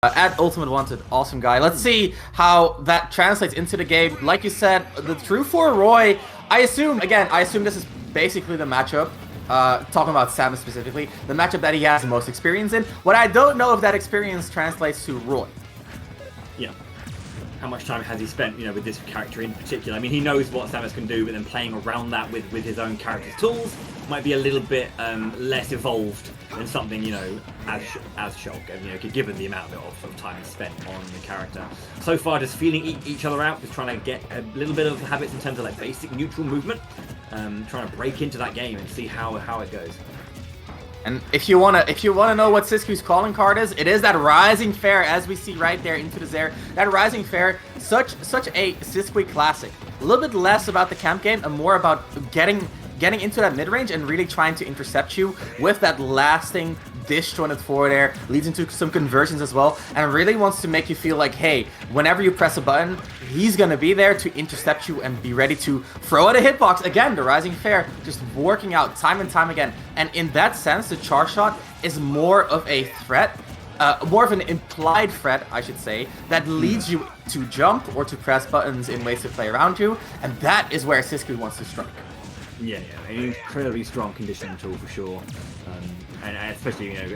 At Ultimate Wanted, awesome guy. Let's see how that translates into the game. Like you said, the Tru4 Roy, I assume this is basically the matchup, talking about Samus specifically, the matchup that he has the most experience in. What I don't know if that experience translates to Roy. Yeah. How much time has he spent, with this character in particular? I mean, he knows what Samus can do, but then playing around that with his own character's tools might be a little bit less evolved than something, as Shulk, given the amount of time spent on the character. So far, just feeling each other out, just trying to get a little bit of habits in terms of basic neutral movement, trying to break into that game and see how it goes. And if you wanna know what Cisque's calling card is, it is that Rising Fair, as we see right there into the Zaire. That Rising Fair, such a Cisque classic. A little bit less about the camp game and more about getting into that mid range and really trying to intercept you with that lasting disjointed forward air, leads into some conversions as well, and really wants to make you feel like, hey, whenever you press a button, he's gonna be there to intercept you and be ready to throw at a hitbox. Again, the Rising Fair just working out time and time again. And in that sense, the charge shot is more of a threat, more of an implied threat, I should say, that leads you to jump or to press buttons in ways to play around you, and that is where Cisque wants to strike. Yeah, an incredibly strong conditioning tool for sure, and especially I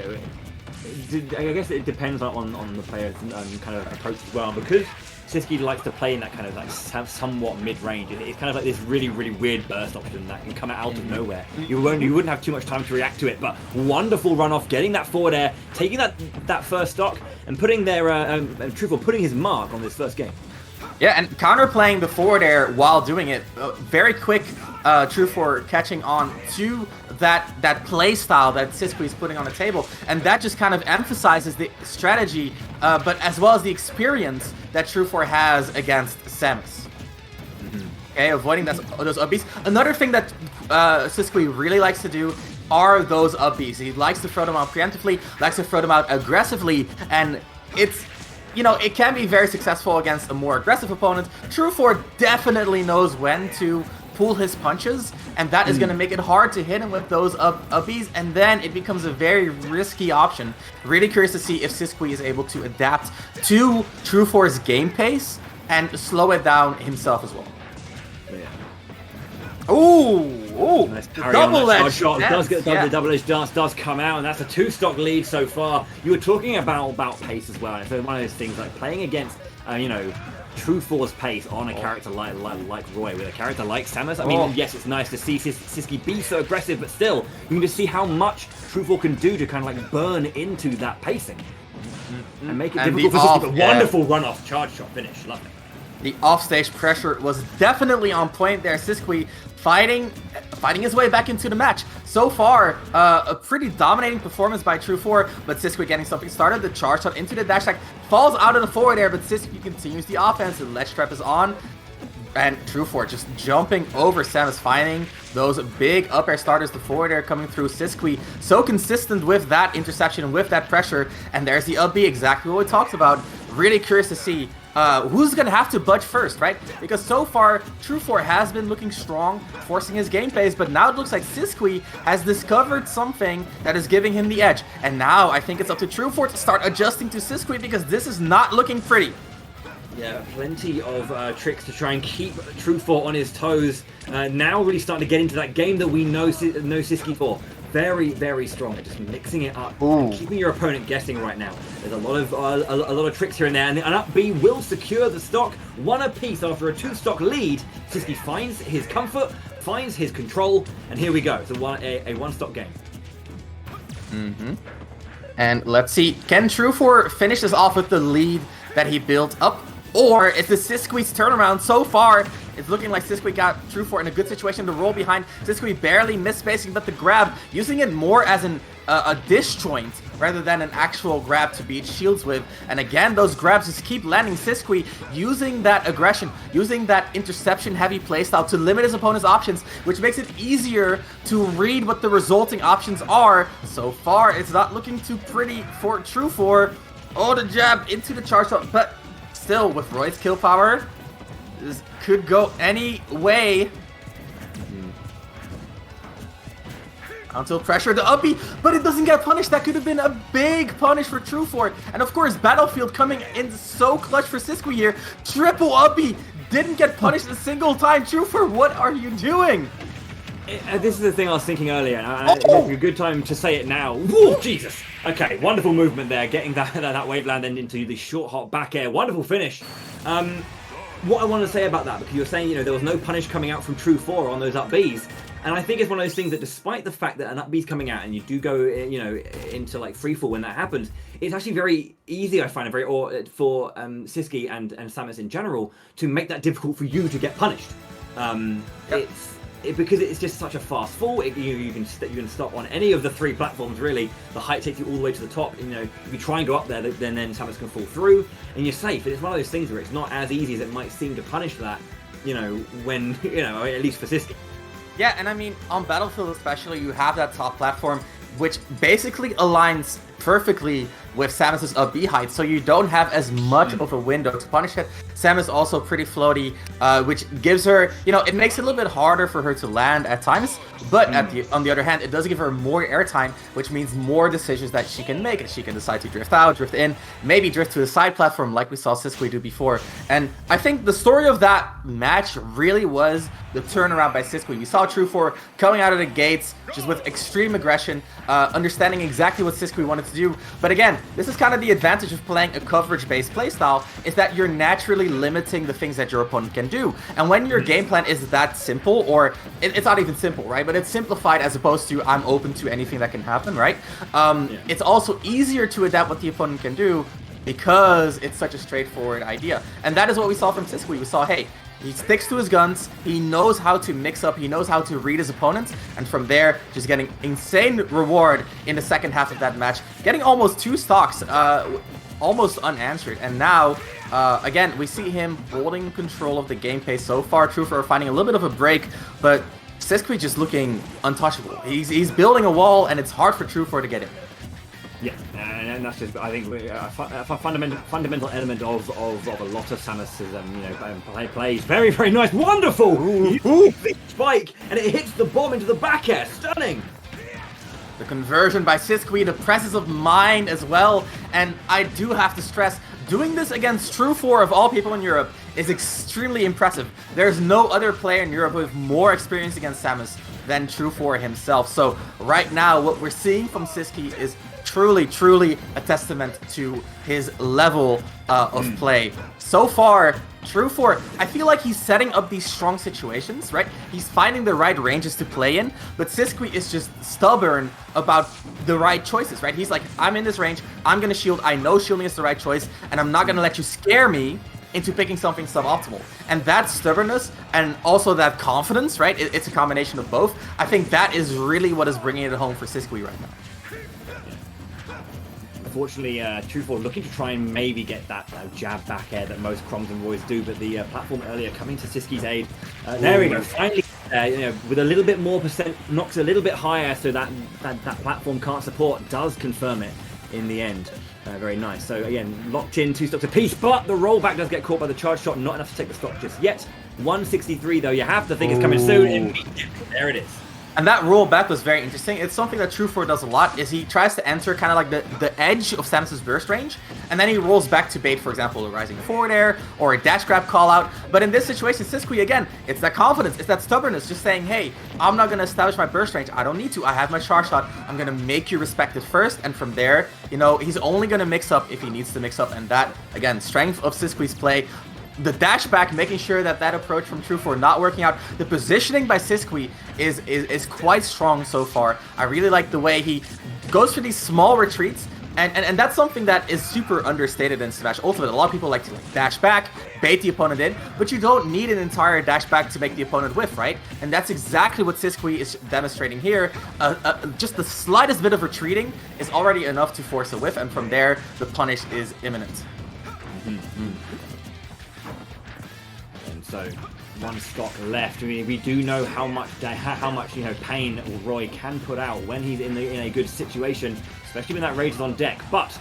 guess it depends on the player's kind of approach as well. Because Cisque likes to play in that kind of somewhat mid-range. It's kind of like this really weird burst option that can come out of nowhere. You wouldn't have too much time to react to it, but wonderful runoff, getting that forward air, taking that first stock, and putting their Tru4 putting his mark on this first game. Yeah, and counterplaying the forward air while doing it. Very quick Tru4 catching on to that play style that Cisque is putting on the table. And that just kind of emphasizes the strategy, but as well as the experience that Tru4 has against Samus. Okay, avoiding those upbeats. Another thing that Cisque really likes to do are those upbeats. He likes to throw them out preemptively, likes to throw them out aggressively, and it's... it can be very successful against a more aggressive opponent. Tru4 definitely knows when to pull his punches, and that is going to make it hard to hit him with those upbeats, and then it becomes a very risky option. Really curious to see if Cisque is able to adapt to Tru4's game pace and slow it down himself as well. Ooh, nice parry double on that edge shot. Yes, The double edge dance does come out, and that's a 2-stock lead so far. You were talking about pace as well. So one of those things like playing against, Tru4's pace on a character like Roy, with a character like Samus. I mean, yes, it's nice to see Cisque be so aggressive, but still, you can just see how much Tru4 can do to kind of burn into that pacing and make it difficult for Cisque. But wonderful run-off charge shot finish. Lovely. The offstage pressure was definitely on point there. Cisque fighting his way back into the match. So far, a pretty dominating performance by Tru4, but Cisque getting something started. The charge shot into the dash attack falls out of the forward air, but Cisque continues the offense. The ledge trap is on, and Tru4 just jumping over Samus, finding those big up air starters. The forward air coming through. Cisque so consistent with that interception, with that pressure, and there's the up B, exactly what we talked about. Really curious to see who's going to have to budge first, right? Because so far, Tru4 has been looking strong, forcing his game pace, but now it looks like Cisque has discovered something that is giving him the edge. And now I think it's up to Tru4 to start adjusting to Cisque, because this is not looking pretty. Yeah, plenty of tricks to try and keep Tru4 on his toes. Now really starting to get into that game that we know Cisque for. Very strong at just mixing it up and keeping your opponent guessing right now. There's a lot of tricks here and there, and an up B will secure the stock, one apiece after a 2-stock lead. Cisque finds his comfort, finds his control, and here we go. It's a 1-stock game. And let's see, can Tru4 finish this off with the lead that he built up? Or is the Cisque's turnaround? So far, it's looking like Cisque got Tru4 in a good situation to roll behind. Cisque barely missed spacing, but the grab, using it more as a disjoint rather than an actual grab to beat shields with. And again, those grabs just keep landing. Cisque using that aggression, using that interception-heavy playstyle to limit his opponent's options, which makes it easier to read what the resulting options are. So far, it's not looking too pretty for Tru4. Oh, the jab into the charge shot, but still, with Roy's kill power, this could go any way. Until pressure to uppy, but it doesn't get punished. That could have been a big punish for Tru4. And of course, Battlefield coming in so clutch for Cisque here. Triple uppy, didn't get punished a single time. Tru4, what are you doing? This is the thing I was thinking earlier, and it's a good time to say it now. Whoa, Jesus! Okay, wonderful movement there, getting that wave land into the short hop back air. Wonderful finish. What I want to say about that, because you're saying, you know, there was no punish coming out from Tru4 on those up Bs. And I think it's one of those things that despite the fact that an up B's coming out and you do go, you know, into like free fall when that happens, it's actually very easy, I find, for Cisque and Samus in general to make that difficult for you to get punished. Yep. Because it's just such a fast fall. You can stop on any of the 3 platforms really. The height takes you all the way to the top. You know, if you try and go up there, then Samus can fall through, and you're safe. And it's one of those things where it's not as easy as it might seem to punish that. You know, when at least for Cisque. Yeah, and I mean, on Battlefield especially, you have that top platform, which basically aligns perfectly with Samus's up B height, so you don't have as much of a window to punish it. Samus also pretty floaty, which gives her, you know, it makes it a little bit harder for her to land at times, but on the other hand, it does give her more airtime, which means more decisions that she can make. She can decide to drift out, drift in, maybe drift to the side platform like we saw Sisqui do before. And I think the story of that match really was the turnaround by Sisqui. We saw Tru4 coming out of the gates just with extreme aggression, understanding exactly what Sisqui wanted to do. But again, this is kind of the advantage of playing a coverage-based playstyle, is that you're naturally limiting the things that your opponent can do. And when your game plan is that simple, or it's not even simple, right? But it's simplified as opposed to I'm open to anything that can happen, right? It's also easier to adapt what the opponent can do because it's such a straightforward idea. And that is what we saw from Cisque. We saw, hey, he sticks to his guns, he knows how to mix up, he knows how to read his opponents, and from there, just getting insane reward in the second half of that match, getting almost 2 stocks, almost unanswered. And now, again, we see him holding control of the game pace so far. Tru4 finding a little bit of a break, but Sisqui just looking untouchable. He's building a wall, and it's hard for Tru4 to get in. Yeah, and that's just, I think, a fundamental element of a lot of Samus's plays. Very, very nice, wonderful! Big spike, and it hits the bomb into the back air, stunning! The conversion by Sisqui, the presence of mind as well, and I do have to stress, doing this against Tru4 of all people in Europe is extremely impressive. There's no other player in Europe with more experience against Samus than Tru4 himself. So right now, what we're seeing from Sisqui is truly a testament to his level of play. So far, Tru4, I feel like he's setting up these strong situations, right? He's finding the right ranges to play in, but Sisqui is just stubborn about the right choices, right? He's like, I'm in this range, I'm gonna shield, I know shielding is the right choice, and I'm not gonna let you scare me into picking something suboptimal. And that stubbornness and also that confidence, right? It's a combination of both. I think that is really what is bringing it home for Sisqui right now. Unfortunately, Tru4 looking to try and maybe get that jab back air that most Chroms and Roys do, but the platform earlier coming to Sisqui's aid. There we go, finally, with a little bit more percent, knocks a little bit higher so that platform can't support, does confirm it in the end. Very nice. So again, locked in, 2 stocks apiece, but the rollback does get caught by the charge shot, not enough to take the stock just yet. 163 though, you have to think it's coming soon. There it is. And that roll back was very interesting. It's something that Tru4 does a lot, is he tries to enter kind of like the edge of Samus's burst range, and then he rolls back to bait, for example, a rising forward air or a dash grab call out. But in this situation, Sisqui, again, it's that confidence, it's that stubbornness, just saying, hey, I'm not going to establish my burst range. I don't need to. I have my charge shot. I'm going to make you respect it first, and from there, you know, he's only going to mix up if he needs to mix up, and that, again, strength of Sisqui's play. The dash back, making sure that approach from Tru4 not working out. The positioning by Sisqui is quite strong so far. I really like the way he goes for these small retreats, and that's something that is super understated in Smash Ultimate. A lot of people like to dash back, bait the opponent in, but you don't need an entire dash back to make the opponent whiff, right? And that's exactly what Sisqui is demonstrating here. Just the slightest bit of retreating is already enough to force a whiff, and from there, the punish is imminent. So 1 stock left. I mean, we do know how much pain Roy can put out when he's in a good situation, especially when that rage is on deck. But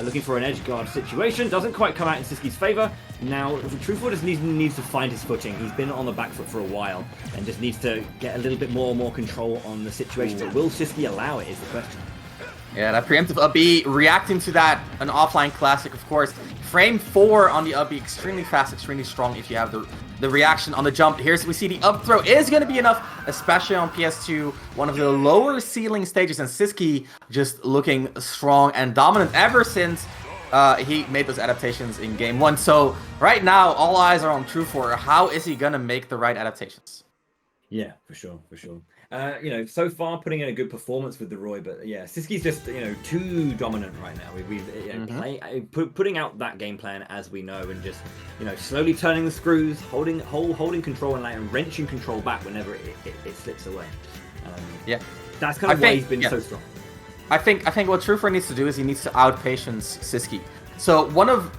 looking for an edge guard situation. Doesn't quite come out in Sisqui's favor. Now, Tru4 just needs to find his footing. He's been on the back foot for a while and just needs to get a little bit more control on the situation. But will Cisque allow it is the question. Yeah, that preemptive up B, reacting to that, an offline classic, of course. Frame 4 on the up B, extremely fast, extremely strong if you have the reaction on the jump. Here's we see the up throw is going to be enough, especially on PS2, one of the lower ceiling stages, and Cisque just looking strong and dominant ever since he made those adaptations in game 1. So right now, all eyes are on Tru4. How is he going to make the right adaptations? Yeah, for sure. So far putting in a good performance with the Roy, but yeah, Sisqui's just too dominant right now. We've putting out that game plan as we know, and just slowly turning the screws, holding control and wrenching control back whenever it slips away. That's kind of why he's been so strong. I think what Tru4 needs to do is he needs to outpatience Cisque. So one of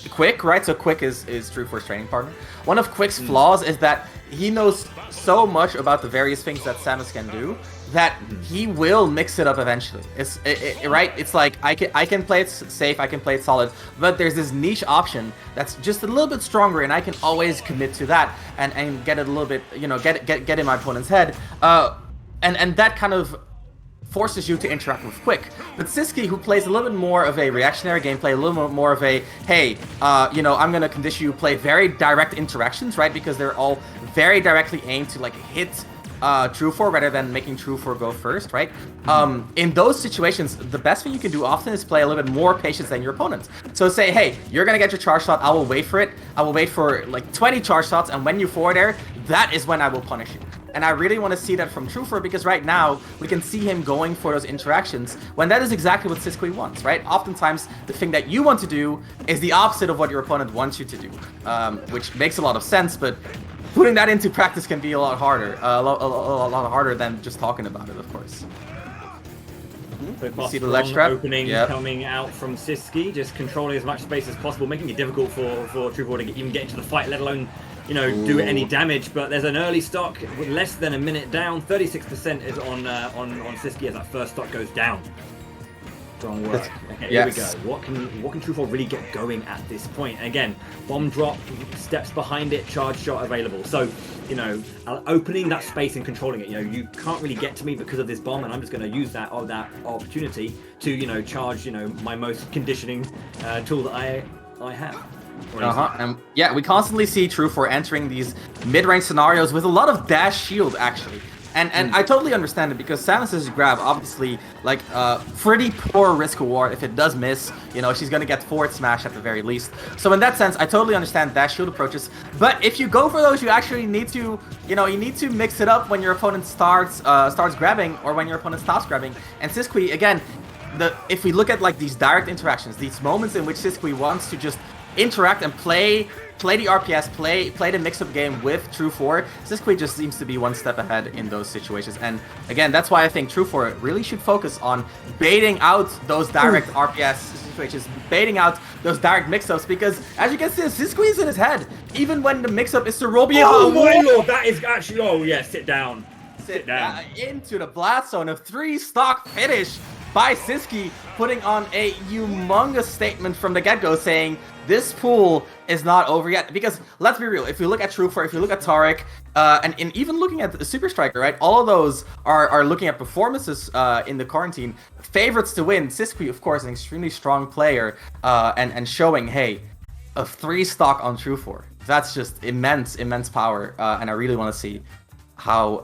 Quick, right? So Quick is Tru4's training partner. One of Quick's flaws is that he knows so much about the various things that Samus can do that he will mix it up eventually. Right? It's like I can play it safe, I can play it solid, but there's this niche option that's just a little bit stronger, and I can always commit to that and get it a little bit, get in my opponent's head. And that kind of forces you to interact with Quick. But Cisque, who plays a little bit more of a reactionary gameplay, a little bit more of a, hey, I'm going to condition you play very direct interactions, right? Because they're all very directly aimed to hit Tru4 rather than making Tru4 go first, right? In those situations, the best thing you can do often is play a little bit more patience than your opponent. So say, hey, you're going to get your charge shot, I will wait for it. I will wait for 20 charge shots, and when you forward air, that is when I will punish you. And I really want to see that from Tru4, because right now we can see him going for those interactions when that is exactly what Sisqui wants, right? Oftentimes, the thing that you want to do is the opposite of what your opponent wants you to do, which makes a lot of sense, but putting that into practice can be a lot harder, a lot harder than just talking about it, of course. So see the ledge trap opening coming out from Cisque, just controlling as much space as possible, making it difficult for Tru4 to even get into the fight, let alone do any damage. But there's an early stock with less than a minute down. 36% is on Cisque as that first stock goes down. Strong work. Okay, here we go. What can Tru4 really get going at this point? And again, bomb drop, steps behind it, charge shot available. So opening that space and controlling it. You can't really get to me because of this bomb, and I'm just going to use that opportunity to charge my most conditioning tool that I have. And yeah, we constantly see Tru4 entering these mid-range scenarios with a lot of dash shield, actually. And I totally understand it, because Samus's grab, obviously, pretty poor risk reward. If it does miss, she's going to get forward smash at the very least. So in that sense, I totally understand dash shield approaches. But if you go for those, you actually need to, you need to mix it up when your opponent starts grabbing, or when your opponent stops grabbing. And Cisque, again, if we look at these direct interactions, these moments in which Cisque wants to just interact and play the RPS, play the mix-up game with Tru4, Cisque just seems to be one step ahead in those situations. And again, that's why I think Tru4 really should focus on baiting out those direct RPS situations, baiting out those direct mix-ups, because as you can see, Cisque is in his head, even when the mix-up is to roll behind. Oh my lord, that is actually, sit down. Sit down. Into the blast zone, a 3-stock finish by Cisque, putting on a humongous statement from the get-go, saying this pool is not over yet. Because let's be real, if you look at Tru4, if you look at Tariq, and even looking at the Super Striker, right, all of those are looking at performances in the quarantine. Favorites to win. Cisque, of course, an extremely strong player, and showing, hey, a 3-stock on Tru4. That's just immense power, and I really want to see how